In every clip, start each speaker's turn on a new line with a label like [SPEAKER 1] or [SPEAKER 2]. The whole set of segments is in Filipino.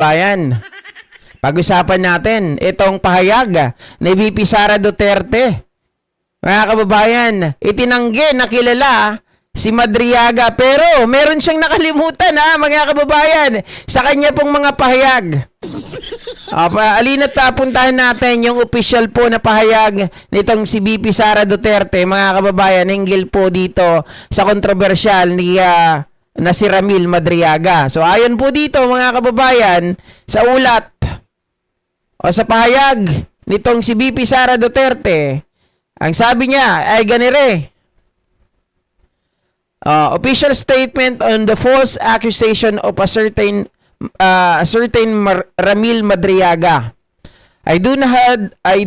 [SPEAKER 1] Bayan, pag-usapan natin itong pahayag ni VP Sara Duterte. Mga kababayan, itinanggi na kilala si Madriaga pero meron siyang nakalimutan mga kababayan sa kanya pong mga pahayag. Alina't puntahan natin yung official po na pahayag nitong si VP Sara Duterte, mga kababayan, hinggil po dito sa kontrobersyal ni na si Ramil Madriaga. So ayon po dito mga kababayan sa ulat o sa pahayag nitong si VP Sara Duterte, ang sabi niya ay ganire. Official statement on the false accusation of a certain Ramil Madriaga. I do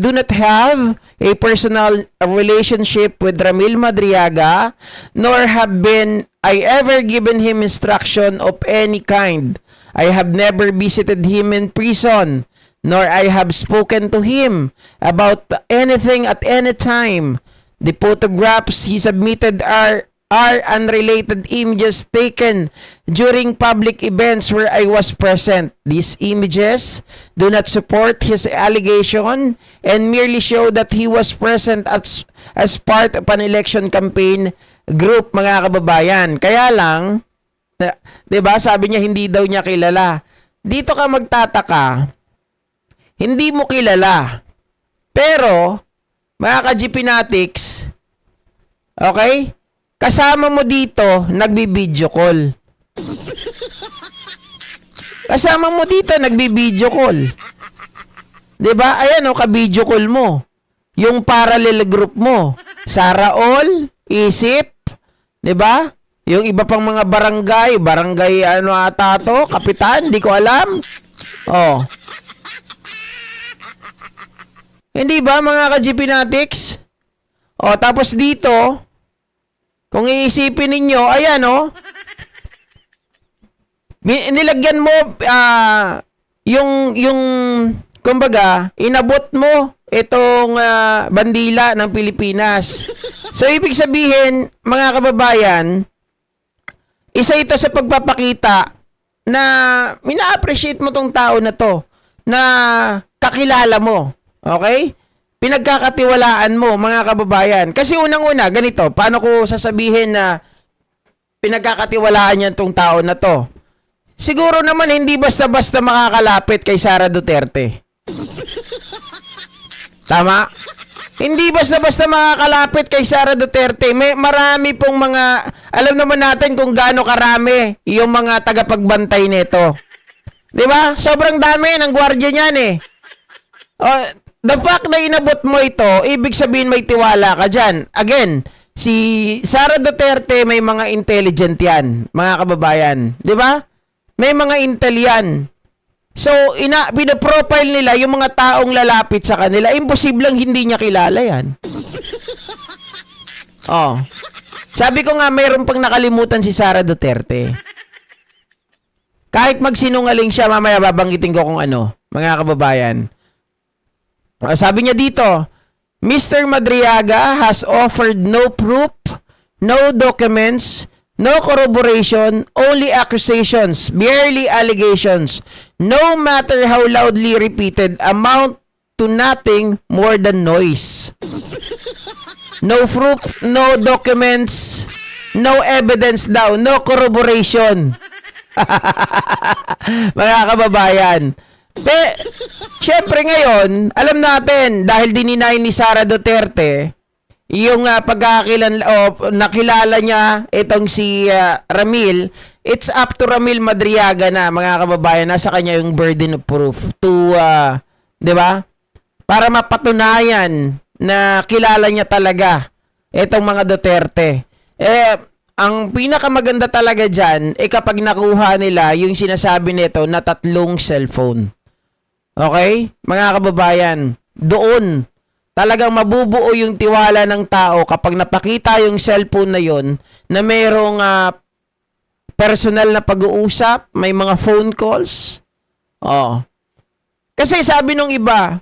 [SPEAKER 1] not have a personal relationship with Ramil Madriaga, nor have been I ever given him instruction of any kind. I have never visited him in prison, nor I have spoken to him about anything at any time. The photographs he submitted are unrelated images taken during public events where I was present. These images do not support his allegation and merely show that he was present as part of an election campaign group, mga kababayan. Kaya lang, 'di ba, sabi niya hindi daw niya kilala. Dito ka magtataka, hindi mo kilala. Pero, mga ka-GPnatics, okay? Kasama mo dito, nagbi-video call. Kasama mo dito, nagbi-video call. 'Di ba? Ayan ka-video call mo. Yung parallel group mo. Sara All, Isip, 'di ba? Yung iba pang mga barangay ata to, kapitan, di ko alam. Hindi ba mga ka-GPnatics? Tapos dito, kung iisipin ninyo, ayan nilagyan mo yung kumbaga, inabot mo itong bandila ng Pilipinas. So ibig sabihin, mga kababayan, isa ito sa pagpapakita na mina-appreciate mo tong tao na to, na kakilala mo. Okay? Pinagkakatiwalaan mo, mga kababayan. Kasi unang-una, ganito, paano ko sasabihin na pinagkakatiwalaan niya itong tao na to? Siguro naman hindi basta-basta makakalapit kay Sara Duterte. Tama? Hindi basta-basta makakalapit kay Sara Duterte. May marami pong mga, alam naman natin kung gaano karami yung mga tagapagbantay nito. Di ba? Sobrang dami ng gwardiya niyan eh. The fact na inabot mo ito, ibig sabihin may tiwala ka dyan. Again, si Sara Duterte may mga intelligent yan, mga kababayan. Di ba? May mga intel yan. So, pinaprofile nila yung mga taong lalapit sa kanila. Imposibleng hindi niya kilala yan. Sabi ko nga, mayroon pang nakalimutan si Sara Duterte. Kahit magsinungaling siya, mamaya babanggitin ko kung ano, mga kababayan. Sabi niya dito, Mr. Madriaga has offered no proof, no documents, no corroboration, only accusations, barely allegations, no matter how loudly repeated, amount to nothing more than noise. No proof, no documents, no evidence daw, no corroboration. Mga kababayan, syempre ngayon, alam natin, dahil dininay ni Sara Duterte, yung nakilala niya itong si Ramil, it's up to Ramil Madriaga na, mga kababayan, nasa kanya yung burden of proof to, di ba? Para mapatunayan na kilala niya talaga itong mga Duterte. Ang pinakamaganda talaga dyan, kapag nakuha nila yung sinasabi nito na 3 cellphone. Okay? Mga kababayan, doon talagang mabubuo yung tiwala ng tao kapag napakita yung cellphone na yon na mayroong personal na pag-uusap, may mga phone calls. Kasi sabi nung iba,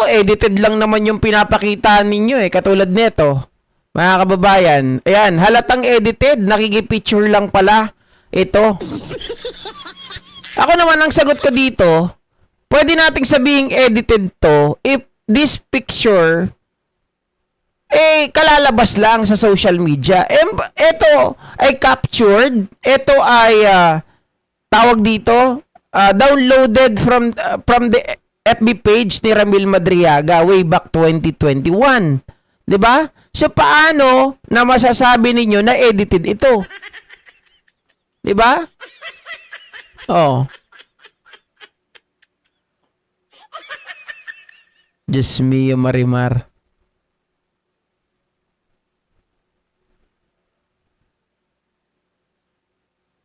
[SPEAKER 1] edited lang naman yung pinapakita ninyo katulad nito. Mga kababayan, ayan, halatang edited, nakikipicture lang pala ito. Ako naman, ang sagot ko dito, pwede nating sabihing edited to if this picture kalalabas lang sa social media. Ito ay captured. Ito ay tawag dito, downloaded from the FB page ni Ramil Madriaga way back 2021. 'Di ba? So paano na masasabi ninyo na edited ito? 'Di ba? Oh. Diyos mio, Marimar.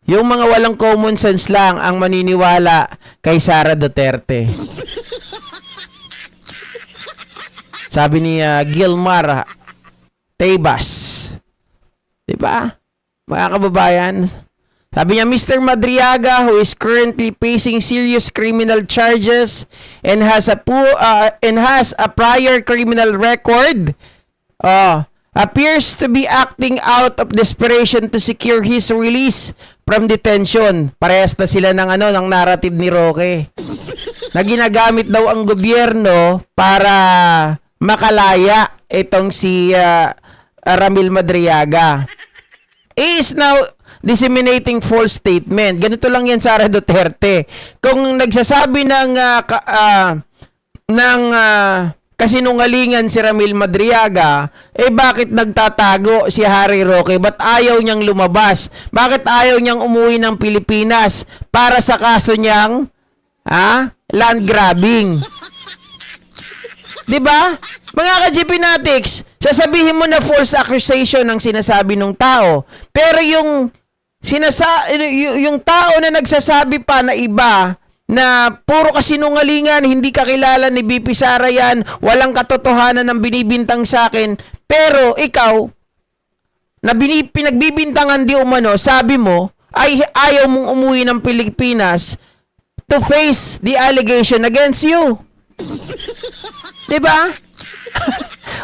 [SPEAKER 1] Yung mga walang common sense lang ang maniniwala kay Sara Duterte. Sabi ni Gilmar Tebas. Diba? Mga kababayan. Sabi niya, Mr. Madriaga, who is currently facing serious criminal charges and has a prior criminal record, appears to be acting out of desperation to secure his release from detention. Parehas na sila ng ng narrative ni Roque. Na ginagamit daw ang gobyerno para makalaya itong si Ramil Madriaga. He is now disseminating false statement. Ganito lang yan, Sara Duterte. Kung nagsasabi ng kasinungalingan si Ramil Madriaga, bakit nagtatago si Harry Roque? Ba't ayaw niyang lumabas? Bakit ayaw niyang umuwi ng Pilipinas para sa kaso niyang land grabbing? 'Di ba? Mga ka-GP Natics, sasabihin mo na false accusation ang sinasabi ng tao. Pero yung tao na nagsasabi pa na iba, na puro kasinungalingan, hindi kakilala ni BP Sara yan, walang katotohanan ng binibintang sa akin, pero ikaw, na pinagbibintangan di umano, sabi mo, ay ayaw mong umuwi ng Pilipinas to face the allegation against you. Diba?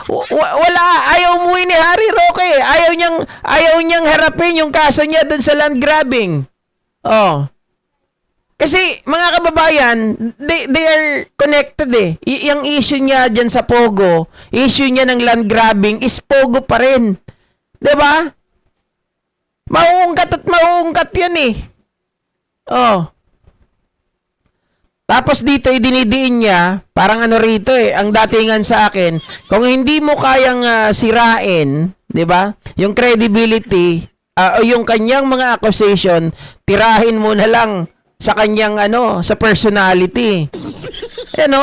[SPEAKER 1] Wala, ayaw umuwi ni Harry Roque. Ayaw niyang harapin yung kaso niya dun sa land grabbing. Oh. Kasi, mga kababayan, they are connected Yung issue niya dyan sa Pogo, issue niya ng land grabbing is Pogo pa rin. Diba? Mauungkat at mauungkat yan Oh. Tapos dito, idinidiin niya, parang rito ang datingan sa akin, kung hindi mo kayang sirain, diba? Yung credibility, o yung kanyang mga accusation, tirahin mo na lang sa kanyang sa personality.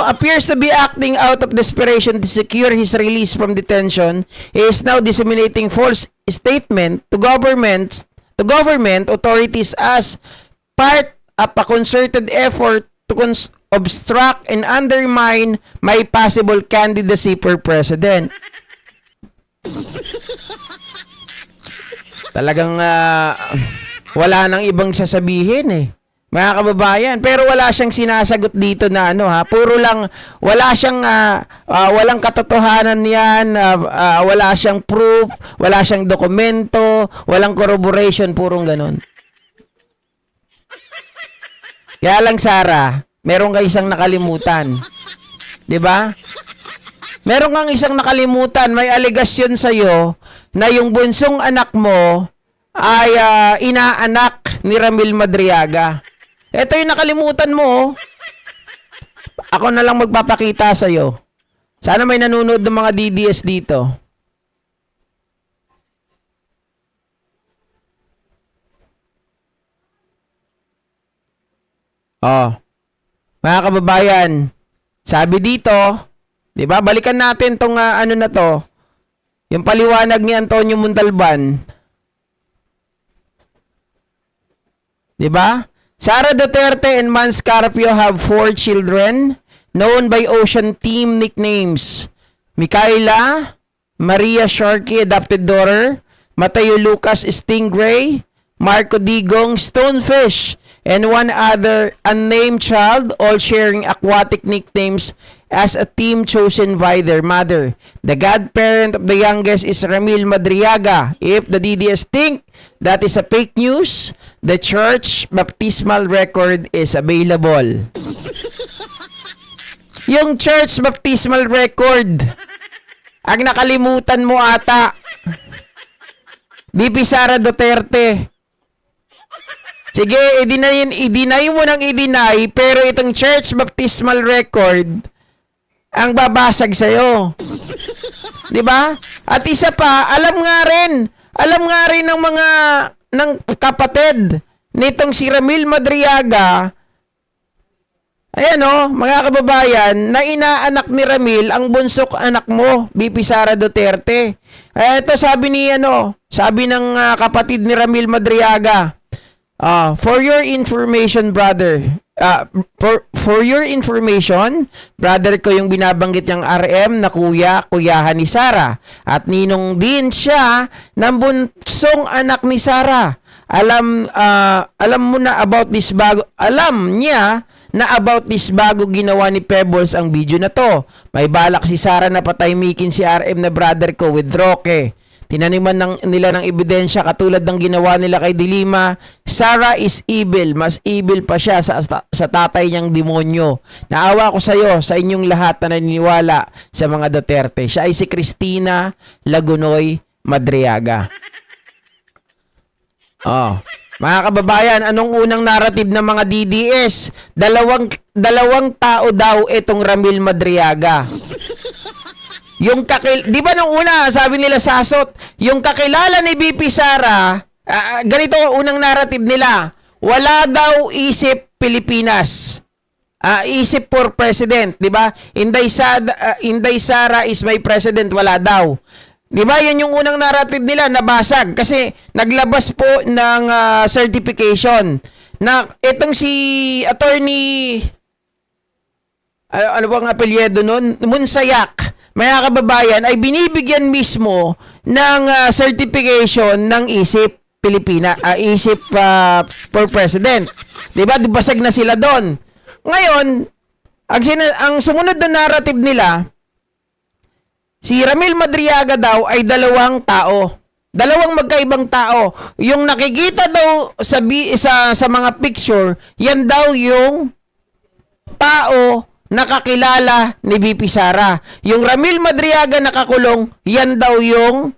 [SPEAKER 1] Appears to be acting out of desperation to secure his release from detention. He is now disseminating false statement to government authorities as part of a concerted effort to obstruct and undermine my possible candidacy for president. Talagang wala nang ibang sasabihin mga kababayan, pero wala siyang sinasagot dito na puro lang, wala siyang walang katotohanan yan, wala siyang proof, wala siyang dokumento, walang corroboration, purong ganun. Kaya lang, Sara, meron ka isang nakalimutan. 'Di ba? Meron kang isang nakalimutan, may alegasyon sa'yo na yung bunsong anak mo ay inaanak ni Ramil Madriaga. Ito yung nakalimutan mo. Ako na lang magpapakita sa'yo. Sana may nanonood ng mga DDS dito. Mga kababayan, sabi dito, 'di ba? Balikan natin tong na to. Yung paliwanag ni Antonio Montalban. 'Di ba? Sara Duterte and Mans Carpio have 4 children known by Ocean Team nicknames. Micaela, Maria Sharkey, adopted daughter, Mateo Lucas Stingray, Marco Digong Stonefish, and one other unnamed child, all sharing aquatic nicknames as a team chosen by their mother. The godparent of the youngest is Ramil Madriaga. If the DDS think that is a fake news, the church baptismal record is available. Yung church baptismal record, ang nakalimutan mo ata, BP Sara Duterte. Sige, i-deny mo nang i-deny, pero itong church baptismal record, ang babasag sa'yo. Diba? At isa pa, alam nga rin ng kapatid nitong si Ramil Madriaga, ayan mga kababayan, na inaanak ni Ramil ang bunsok anak mo, BP Sara Duterte. Ito sabi ng kapatid ni Ramil Madriaga, for your information, brother, for your information, brother ko yung binabanggit niyang RM na kuyahan ni Sara. At ninong din siya ng bunsong anak ni Sara. Alam niya na about this bago ginawa ni Pebbles ang video na to. May balak si Sara na patahimikin si RM na brother ko with Roque. Tinaniman nila ng ebidensya katulad ng ginawa nila kay Dilima. Sara is evil. Mas evil pa siya sa tatay niyang demonyo. Naawa ko sa inyong lahat na naniniwala sa mga Duterte. Siya ay si Cristina Lagunoy Madriaga. Mga kababayan, anong unang narrative ng mga DDS? Dalawang tao daw itong Ramil Madriaga. Di ba nung una, sabi nila sasot, yung kakilala ni BP Sara, ganito unang narrative nila, wala daw isip Pilipinas. Isip for president, di ba? Inday Sara is my president, wala daw. Di ba? Yan yung unang narrative nila, nabasag. Kasi naglabas po ng certification na itong si attorney, ano bang apelyido nun? Munsayak, mga kababayan, ay binibigyan mismo ng certification ng isip Pilipina, isip for president. Diba? Basag na sila doon. Ngayon, ang sumunod na narrative nila, si Ramil Madriaga daw ay dalawang tao. Dalawang magkaibang tao. Yung nakikita daw sa mga picture, yan daw yung tao nakakilala ni BP Sara. Yung Ramil Madriaga nakakulong, yan daw yung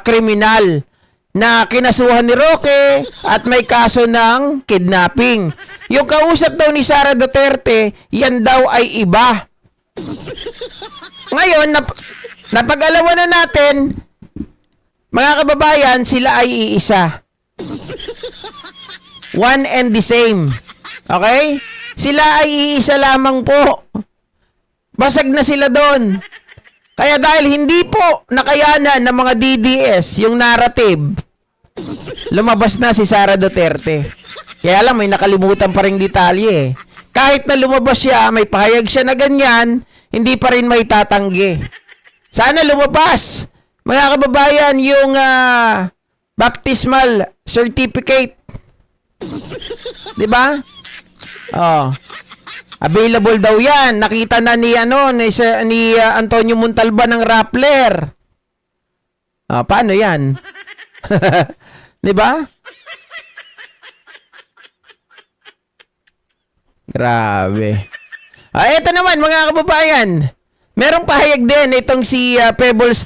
[SPEAKER 1] kriminal na kinasuhan ni Roque at may kaso ng kidnapping. Yung kausap daw ni Sara Duterte, yan daw ay iba. Ngayon, napag-alaman na natin, mga kababayan, sila ay iisa. One and the same. Okay? Sila ay iisa lamang po. Basag na sila doon. Kaya dahil hindi po nakayanan ng mga DDS yung narrative, lumabas na si Sara Duterte. Kaya lang, may nakalimutan pa ring detalye. Kahit na lumabas siya, may pahayag siya na ganyan, hindi pa rin may tatanggi. Sana lumabas. Mga kababayan, yung baptismal certificate. Diba? Available daw yan. Nakita na ni Antonio Montalban ng Rappler. Paano yan? Diba? Grabe. Ito naman mga kababayan. Merong pahayag din itong si Pebbles